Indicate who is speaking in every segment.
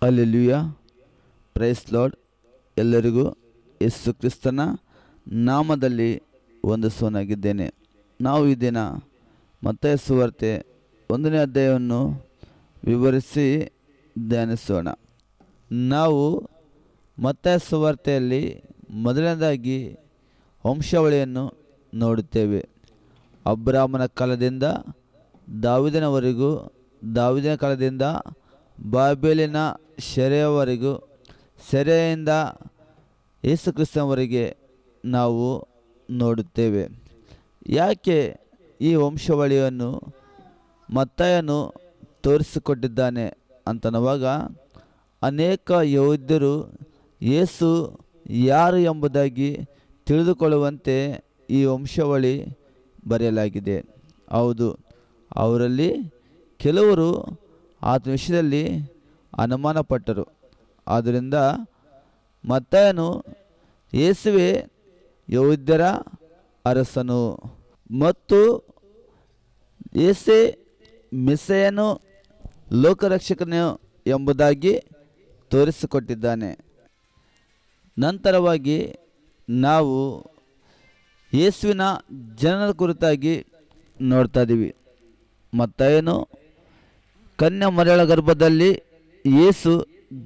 Speaker 1: Hallelujah. Price lord. ಎಲ್ಲರಿಗೂ ಯೇಸು ಕ್ರಿಸ್ತನ ನಾಮದಲ್ಲಿ ವಂದಿಸುವನಾಗಿದ್ದೇನೆ. ನಾವು ಈ ದಿನ ಮತ್ತಾಯ ಸುವಾರ್ತೆ 1ನೇ ಅಧ್ಯಾಯವನ್ನು ವಿವರಿಸಿ ಧ್ಯಾನಿಸೋಣ. ನಾವು ಮತ್ತಾಯ ಸುವಾರ್ತೆಯಲ್ಲಿ ಮೊದಲನೇದಾಗಿ ವಂಶಾವಳಿಯನ್ನು ನೋಡುತ್ತೇವೆ. ಅಬ್ರಾಮನ ಕಾಲದಿಂದ ದಾವೀದನವರೆಗೂ, ದಾವೀದನ ಕಾಲದಿಂದ ಬಾಬೆಲಿನ ಸೆರೆಯವರೆಗೂ, ಸೆರೆಯಿಂದ ಯೇಸು ಕ್ರಿಸ್ತನವರೆಗೆ ನಾವು ನೋಡುತ್ತೇವೆ. ಯಾಕೆ ಈ ವಂಶಾವಳಿಯನ್ನು ಮತ್ತಾಯನು ತೋರಿಸಿಕೊಟ್ಟಿದ್ದಾನೆ ಅಂತನ್ನುವಾಗ, ಅನೇಕ ಯಹೂದ್ಯರು ಯೇಸು ಯಾರು ಎಂಬುದಾಗಿ ತಿಳಿದುಕೊಳ್ಳುವಂತೆ ಈ ವಂಶಾವಳಿ ಬರೆಯಲಾಗಿದೆ. ಹೌದು, ಅವರಲ್ಲಿ ಕೆಲವರು ಆತನ ವಿಷಯದಲ್ಲಿ ಅನುಮಾನಪಟ್ಟರು. ಆದ್ದರಿಂದ ಮತ್ತಾಯನು ಯೇಸುವೆ ಯಹೂದ್ಯರ ಅರಸನು ಮತ್ತು ಯೇಸೇ ಮೆಸ್ಸೀಯನು, ಲೋಕರಕ್ಷಕನು ಎಂಬುದಾಗಿ ತೋರಿಸಿಕೊಟ್ಟಿದ್ದಾನೆ. ನಂತರವಾಗಿ ನಾವು ಯೇಸುವಿನ ಜನನದ ಕುರಿತಾಗಿ ನೋಡ್ತಾ ಇದ್ದೀವಿ. ಮತ್ತಾಯನು ಕನ್ಯಾ ಮರಿಯಳ ಗರ್ಭದಲ್ಲಿ ಯೇಸು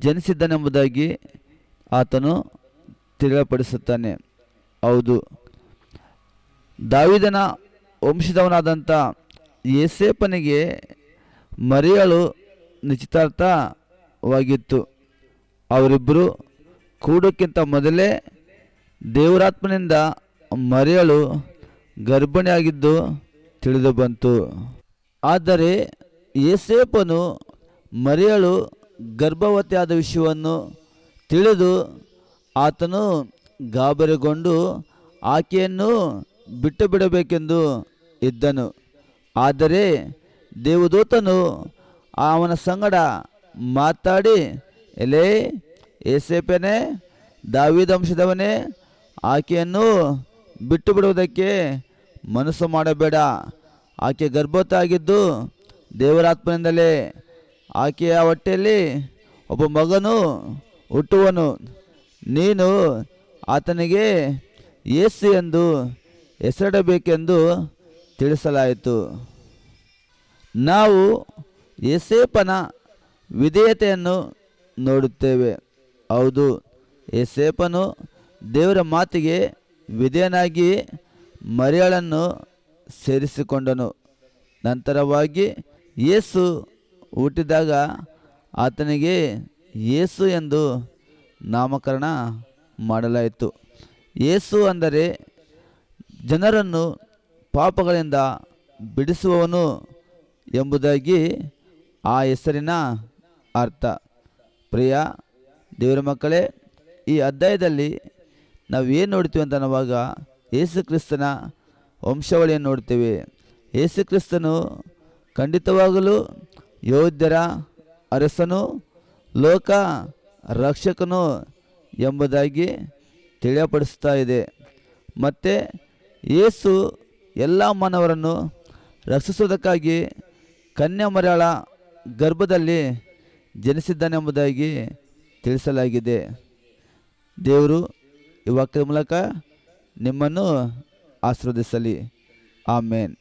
Speaker 1: ಜನಿಸಿದ್ದನೆಂಬುದಾಗಿ ಆತನು ತಿಳಿಯಪಡಿಸುತ್ತಾನೆ. ಹೌದು, ದಾವೀದನ ವಂಶದವನಾದಂಥ ಯೋಸೇಫನಿಗೆ ಮರಿಯಳು ನಿಶ್ಚಿತಾರ್ಥವಾಗಿತ್ತು. ಅವರಿಬ್ಬರು ಕೂಡೋಕ್ಕಿಂತ ಮೊದಲೇ ದೇವರಾತ್ಮನಿಂದ ಮರಿಯಳು ಗರ್ಭಿಣಿಯಾಗಿದ್ದು ತಿಳಿದು ಬಂತು. ಆದರೆ ಯೋಸೇಫನು ಮರಿಯಳು ಗರ್ಭವತಿಯಾದ ವಿಷಯವನ್ನು ತಿಳಿದು ಆತನು ಗಾಬರಿಗೊಂಡು ಆಕೆಯನ್ನು ಬಿಟ್ಟು ಬಿಡಬೇಕೆಂದು ಇದ್ದನು. ಆದರೆ ದೇವದೂತನು ಅವನ ಸಂಗಡ ಮಾತಾಡಿ, ಎಲೇ ಯೋಸೇಫನೇ, ದಾವೀದ ವಂಶದವನೇ, ಆಕೆಯನ್ನು ಬಿಟ್ಟು ಬಿಡುವುದಕ್ಕೆ ಮನಸ್ಸು ಮಾಡಬೇಡ. ಆಕೆ ಗರ್ಭವತಿ ಆಗಿದ್ದು ದೇವರಾತ್ಮನಿಂದಲೇ. ಆಕೆಯ ಹೊಟ್ಟೆಯಲ್ಲಿ ಒಬ್ಬ ಮಗನು ಹುಟ್ಟುವನು. ನೀನು ಆತನಿಗೆ ಯೇಸು ಎಂದು ಹೆಸರಿಡಬೇಕೆಂದು ತಿಳಿಸಲಾಯಿತು. ನಾವು ಯೋಸೇಫನ ವಿಧೇಯತೆಯನ್ನು ನೋಡುತ್ತೇವೆ. ಹೌದು, ಯೋಸೇಫನು ದೇವರ ಮಾತಿಗೆ ವಿಧೇಯನಾಗಿ ಮರಿಯಳನ್ನು ಸೇರಿಸಿಕೊಂಡನು. ನಂತರವಾಗಿ ಯೇಸು ಹುಟ್ಟಿದಾಗ ಆತನಿಗೆ ಯೇಸು ಎಂದು ನಾಮಕರಣ ಮಾಡಲಾಯಿತು. ಯೇಸು ಅಂದರೆ ಜನರನ್ನು ಪಾಪಗಳಿಂದ ಬಿಡಿಸುವವನು ಎಂಬುದಾಗಿ ಆ ಹೆಸರಿನ ಅರ್ಥ. ಪ್ರಿಯ ದೇವರ ಮಕ್ಕಳೇ, ಈ ಅಧ್ಯಾಯದಲ್ಲಿ ನಾವು ಏನು ನೋಡ್ತೀವಿ ಅಂತ ಅನ್ನುವಾಗ ಯೇಸು ಕ್ರಿಸ್ತನ ವಂಶಾವಳಿಯನ್ನು ನೋಡ್ತೇವೆ. ಯೇಸು ಕ್ರಿಸ್ತನು ಖಂಡಿತವಾಗಲೂ ಯಹೂದ್ಯರ ಅರಸನು, ಲೋಕ ರಕ್ಷಕನು ಎಂಬುದಾಗಿ ತಿಳಿಯಪಡಿಸ್ತಾ ಇದೆ. ಮತ್ತು ಯೇಸು ಎಲ್ಲ ಮಾನವರನ್ನು ರಕ್ಷಿಸುವುದಕ್ಕಾಗಿ ಕನ್ಯಾ ಮರಿಯಳ ಗರ್ಭದಲ್ಲಿ ಜನಿಸಿದ್ದಾನೆಂಬುದಾಗಿ ತಿಳಿಸಲಾಗಿದೆ. ದೇವರು ಈ ವಾಕ್ಯದ ಮೂಲಕ ನಿಮ್ಮನ್ನು ಆಶೀರ್ವದಿಸಲಿ. ಆಮೇನ್.